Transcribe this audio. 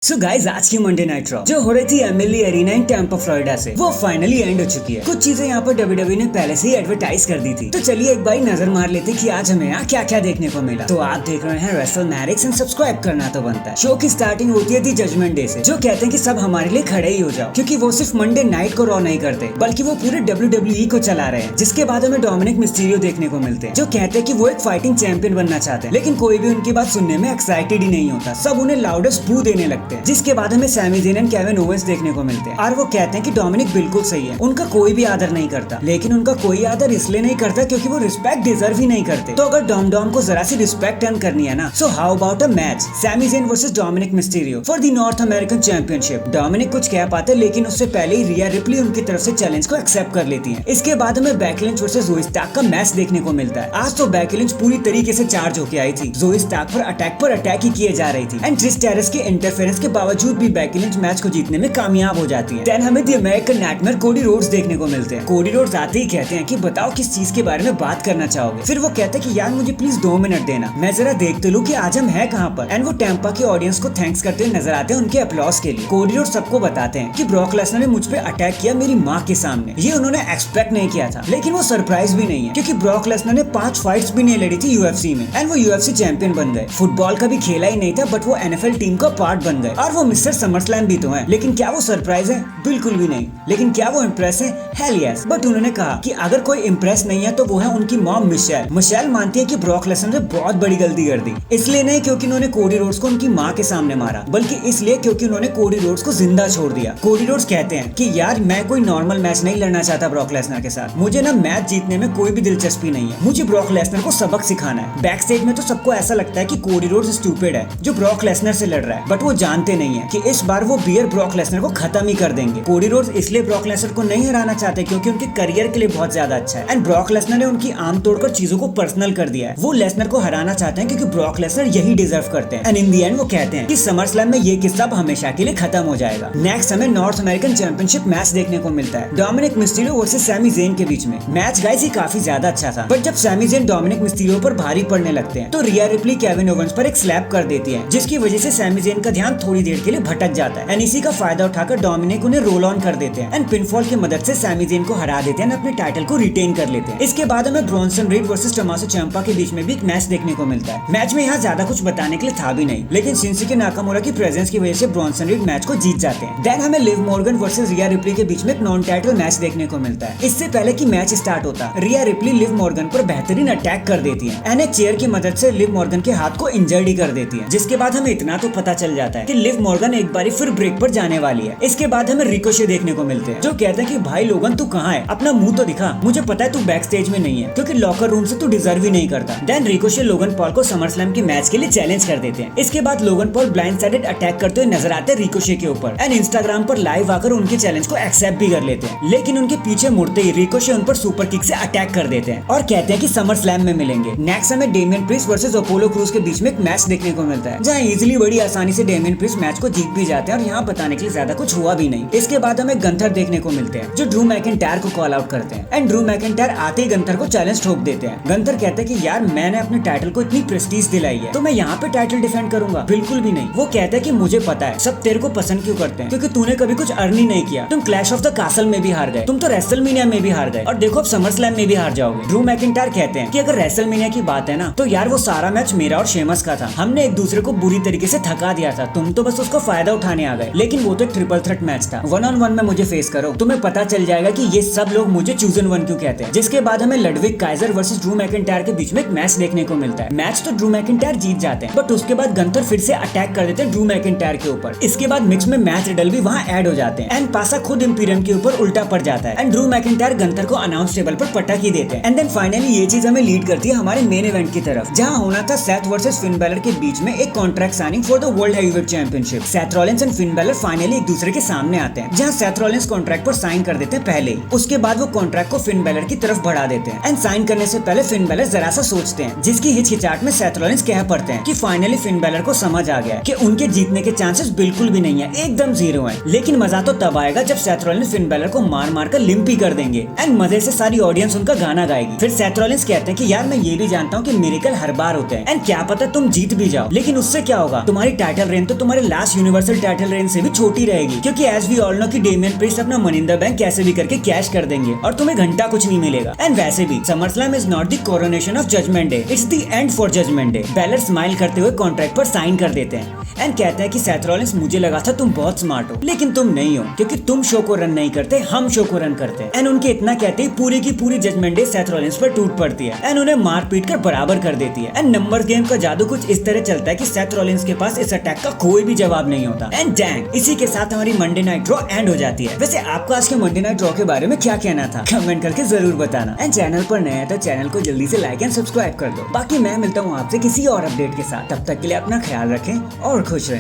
So guys, आज की Monday night raw जो हो रही थी एमएलए एरिना इन टैम्पा फ्लोरिडा से, वो फाइनली एंड हो चुकी है। कुछ चीजें यहाँ पर डब्ल्यूडब्ल्यूई ने पहले से ही एडवर्टाइज कर दी थी, तो चलिए एक बार नजर मार लेते कि आज हमें यहाँ क्या क्या देखने को मिला। तो आप देख रहे हैं रेसलमैनिक्स एंड सब्सक्राइब करना तो बनता है। शो की स्टार्टिंग होती है दी जजमेंट डे से, जो कहते हैं कि सब हमारे लिए खड़े ही हो जाओ, क्योंकि वो सिर्फ मंडे नाइट को रॉ नहीं करते बल्कि वो पूरे डब्ल्यूडब्ल्यूई को चला रहे हैं। जिसके बाद हमें डोमिनिक मिस्टीरियो देखने को मिलते हैं, जो कहते हैं कि वो एक फाइटिंग चैंपियन बनना चाहते हैं, लेकिन कोई भी उनकी बात सुनने में एक्साइटेड ही नहीं होता। सब उन्हें लाउडेस्ट बू देने लगते हैं। जिसके बाद हमें Sami Zayn and Kevin Owens देखने को मिलते हैं, और वो कहते हैं कि डोमिनिक बिल्कुल सही है, उनका कोई भी आदर नहीं करता, लेकिन उनका कोई आदर इसलिए नहीं करता क्योंकि वो रिस्पेक्ट डिजर्व ही नहीं करते। तो अगर डॉम को जरा सी रिस्पेक्ट अर्न करनी है ना, so how about a match Sami Zayn versus Dominik Mysterio for the North American championship. Dominik कुछ कह पाते, लेकिन उससे पहले ही रिया रिप्ली उनकी तरफ से चैलेंज को एक्सेप्ट कर लेती है। इसके बाद हमें बेकी लिंच वर्सेस ज़ोई स्टार्क का मैच देखने को मिलता है। आज तो बेकी लिंच पूरी तरीके से चार्ज होके आई थी, ज़ोई स्टार्क पर अटैक ही किए जा रही थी, एंड ट्रिश स्ट्रैटस के इंटरफेरेंस के बावजूद भी बेकी लिंच मैच को जीतने में कामयाब हो जाती है। देन हमें the American nightmare Cody Rhodes देखने को मिलते हैं। कोडी रोड्स आते ही कहते हैं कि बताओ किस चीज के बारे में बात करना चाहोगे। फिर वो कहते हैं कि यार मुझे प्लीज 2 मिनट देना, मैं जरा देखते लूं कि आज हम है कहाँ पर। एंड वो टैम्पा की ऑडियंस को थैंक्स करते हुए नजर आते हैं उनके अपलॉज के लिए। कोडी रोड्स सबको बताते हैं कि ब्रॉक लेसनर ने मुझ पे अटैक किया मेरी माँ के सामने। ये उन्होंने एक्सपेक्ट नहीं किया था, लेकिन वो सरप्राइज भी नहीं है, क्योंकि ब्रॉक लेसनर ने 5 फाइट्स भी नहीं लड़ी थी यूएफसी में, एंड वो यूएफसी चैंपियन बन गए। फुटबॉल का भी खेला ही नहीं था, बट वो एनएफएल टीम का पार्ट बन गए, और वो मिस्टर समरस्लैम भी तो है। लेकिन क्या वो सरप्राइज है? बिल्कुल भी नहीं। लेकिन क्या वो इम्प्रेस है? Hello yes. बट उन्होंने कहा कि अगर कोई इम्प्रेस नहीं है तो वो है उनकी मॉम मिशेल। मिशेल मानती है कि ब्रॉक लेसनर ने बहुत बड़ी गलती कर दी, इसलिए नहीं क्योंकि उन्होंने कोडी रोड्स को उनकी माँ के सामने मारा, बल्कि इसलिए क्योंकि उन्होंने कोडी रोड्स को जिंदा छोड़ दिया। कोडी रोड्स कहते हैं कि यार मैं कोई नॉर्मल मैच नहीं लड़ना चाहता ब्रॉक लेसनर के साथ, मुझे ना मैच जीतने में कोई भी दिलचस्पी नहीं है, मुझे ब्रॉक लेसनर को सबक सिखाना है। बैक स्टेज में तो सबको ऐसा लगता है कि कोडी रोड्स स्टूपिड है जो ब्रॉक लेसनर से लड़ रहा है, बट वो जानते नहीं है कि इस बार वो बियर ब्रॉक लेसनर को खत्म ही कर देंगे। कोडी रोड्स इसलिए ब्रॉक लेसनर को नहीं हराना चाहते क्योंकि उनके करियर के लिए बहुत ज्यादा अच्छा है, एंड ब्रॉक लेसनर ने उनकी आम तोड़कर चीजों को पर्सनल कर दिया है। वो लेसनर को हराना चाहते हैं क्योंकि ब्रॉक लेसनर यही डिजर्व करते हैं, एंड इन दी एंड वो कहते हैं कि समरस्लैम में ये किस्सा हमेशा के लिए खत्म हो जाएगा। नेक्स्ट हमें नॉर्थ अमेरिकन चैंपियनशिप मैच देखने को मिलता है, Dominik Mysterio versus Sami Zayn के बीच में। मैच गाइस ये काफी ज्यादा अच्छा था, बट जब सैमी ज़ेन डोमिनिक मिस्टीरियो पर भारी पड़ने लगते हैं तो रिया रिप्ली केविन ओवेंस पर एक स्लैप कर देती है, जिसकी वजह से सैमी ज़ेन का ध्यान थोड़ी देर के लिए भटक जाता है, एंड इसी का फायदा उठाकर डोमिनिक उन्हें रोल ऑन कर देते हैं, एंड पिनफॉल की मदद से सैमी ज़ेन को हरा देते हैं, अपने टाइटल को रिटेन कर लेते हैं। इसके बाद हमें Bronson read versus Tommaso ciampa के बीच में भी एक मैच देखने को मिलता है। मैच में यहाँ ज्यादा कुछ बताने के लिए था भी नहीं, लेकिन शिंसुके नाकामुरा की प्रेजेंस की वजह से ब्रॉन्सन रीड मैच को जीत जाते हैं। देन हमें लिव मॉर्गन वर्सेस रिया रिप्ली के बीच में एक नॉन टाइटल मैच देखने को मिलता है। इससे पहले कि मैच स्टार्ट होता, रिया रिप्ली लिव मॉर्गन पर बेहतरीन अटैक कर देती है, एंड एक चेयर की मदद से लिव मॉर्गन के हाथ को इंजर्ड ही कर देती है। जिसके बाद हमें इतना तो पता चल जाता है कि लिव मॉर्गन एक बारी फिर ब्रेक पर जाने वाली है। इसके बाद हमें रिकोशे देखने को मिलते हैं, जो कहते हैं कि भाई लोगन तू कहाँ है, अपना मुंह तो दिखा, मुझे पता है तू बैक स्टेज में नहीं है क्योंकि लॉकर रूम से तू डिजर्व ही नहीं करता। देन रिकोशे लोगन पॉल को समरस्लैम के मैच के लिए चैलेंज कर देते हैं। इसके बाद Logan Paul blind sided attack करते हुए नजर आते हैं रिकोशे के ऊपर, एंड इंस्टाग्राम पर लाइव आकर उनके चैलेंज को एक्सेप्ट भी कर लेते हैं। लेकिन उनके पीछे मुड़ते ही रिकोशे उन पर सुपर किक से अटैक कर देते हैं और कहते हैं कि समरस्लैम में मिलेंगे। नेक्स्ट हमें Damian Priest versus Apollo Crews के बीच में एक मैच देखने को मिलता है, जहाँ इजिली बड़ी आसानी से डेमियन प्रिस्ट मैच को जीत भी जाते हैं, और यहाँ बताने के लिए ज्यादा कुछ हुआ भी नहीं। इसके बाद हमें गंथर देखने को मिलते हैं, जो ड्रू मैकिंटायर को कॉल आउट करते हैं, एंड ड्रू मैकिंटायर आते ही गंथर को चैलेंज ठोक देते हैं। गंथर कहते हैं कि यार मैंने अपने टाइटल को इतनी प्रेस्टीज दिलाई है तो मैं यहाँ पे टाइटल डिफेंड करूंगा? बिल्कुल भी नहीं। वो कहता है कि मुझे पता है सब तेरे को पसंद क्यों करते हैं, क्योंकि तूने कभी कुछ अर्न ही नहीं किया। तुम क्लैश ऑफ द कासल में भी हार गए, तुम तो रेसलमेनिया में भी हार गए, और देखो अब समरस्लैम में भी हार जाओगे। ड्रू मैकिंटायर कहते हैं कि अगर रेसलमेनिया की बात है ना, तो यार वो सारा मैच मेरा और शेमस का था, हमने एक दूसरे को बुरी तरीके से थका दिया था, तुम तो बस उसको फायदा उठाने आ गए। लेकिन वो तो ट्रिपल थ्रेट मैच था, 1-on-1 में मुझे फेस करो, तुम्हें पता चल जाएगा कि ये सब लोग मुझे चूजन वन क्यों कहते हैं। जिसके बाद हमें Ludwig Kaizer versus Drew McIntyre के बीच में एक मैच देखने को मिलता है। मैच तो ड्रू मैकिंटायर जीत जाते हैं, बट उसके बाद गंथर फिर से अटैक कर देते हैं ड्रू मैकिंटायर के ऊपर। इसके बाद मिक्स में मैच रिडल भी वहाँ ऐड हो जाते हैं, एंड पासा खुद इंपीरियम के ऊपर उल्टा पड़ जाता है, एंड ड्रू मैकिंटायर गंथर को अनाउंस टेबल पर पटक ही देते हैं। एंड देन फाइनली ये चीज हमें लीड करती है हमारे मेन इवेंट की तरफ, जहाँ होना था सेथ वर्सेस फिन बैलर के बीच में एक contract signing for the world heavyweight championship. Seth Rollins and Finn Balor finally एक दूसरे के सामने आते हैं, जहाँ सेथ रॉलिंस कॉन्ट्रैक्ट पर साइन कर देते हैं पहले ही। उसके बाद वो कॉन्ट्रैक्ट को फिन बैलर की तरफ बढ़ा देते हैं, एंड साइन करने से पहले फिन बैलर जरा सा सोचते हैं, जिसकी हिचकिचाहट में सेथ रॉलिंस कह पड़ते हैं कि फाइनली फिन बैलर को समझ आ गया कि उनके जीतने के चांसेस बिल्कुल भी नहीं है, एकदम 0 है। लेकिन मजा तो तब आएगा जब सेथ रॉलिंस फिन बैलर को मार मार कर लिम्प ही कर देंगे, एंड मजे से सारी ऑडियंस उनका गाना गाएगी। फिर सेथ रॉलिंस कहते हैं कि यार मैं ये भी जानता हूँ कि मिरेकल हर बार होते हैं, एंड क्या पता तुम जीत भी जाओ, लेकिन उससे क्या होगा, तुम्हारी टाइटल रेन तो हमारे लास्ट यूनिवर्सल टाइटल रेंज से भी छोटी रहेगी, क्योंकि एज वी ऑल नो कि डेमियन प्रीस्ट अपना मनी इन द बैंक कैसे भी करके कैश कर देंगे और तुम्हें घंटा कुछ नहीं मिलेगा। एंड वैसे भी SummerSlam is not the coronation of Judgment Day, it's the end for Judgment Day. Balor smile करते हुए कॉन्ट्रैक्ट पर साइन कर देते हैं एंड कहते हैं कि सेथ रॉलिंस मुझे लगा था तुम बहुत स्मार्ट हो, लेकिन तुम नहीं हो, क्योंकि तुम शो को रन नहीं करते, हम शो को रन करते हैं। एंड उनके इतना कहते ही पूरी की पूरी जजमेंट डे सेथ रॉलिंस पर टूट पड़ती है एंड उन्हें मार पीट कर बराबर कर देती है। एंड नंबर्स गेम का जादू कुछ इस तरह चलता है कि सेथ रॉलिंस के पास इस अटैक का कोई भी जवाब नहीं होता। एंड डैंग, इसी के साथ हमारी मंडे नाइट ड्रॉ एंड हो जाती है। वैसे आपको आज के मंडे नाइट ड्रॉ के बारे में क्या कहना था, कमेंट करके जरूर बताना। एंड चैनल पर नया है तो चैनल को जल्दी से लाइक एंड सब्सक्राइब कर दो। बाकी मैं मिलता हूँ आपसे किसी और अपडेट के साथ, तब तक के लिए अपना ख्याल रखें और खुश रहें।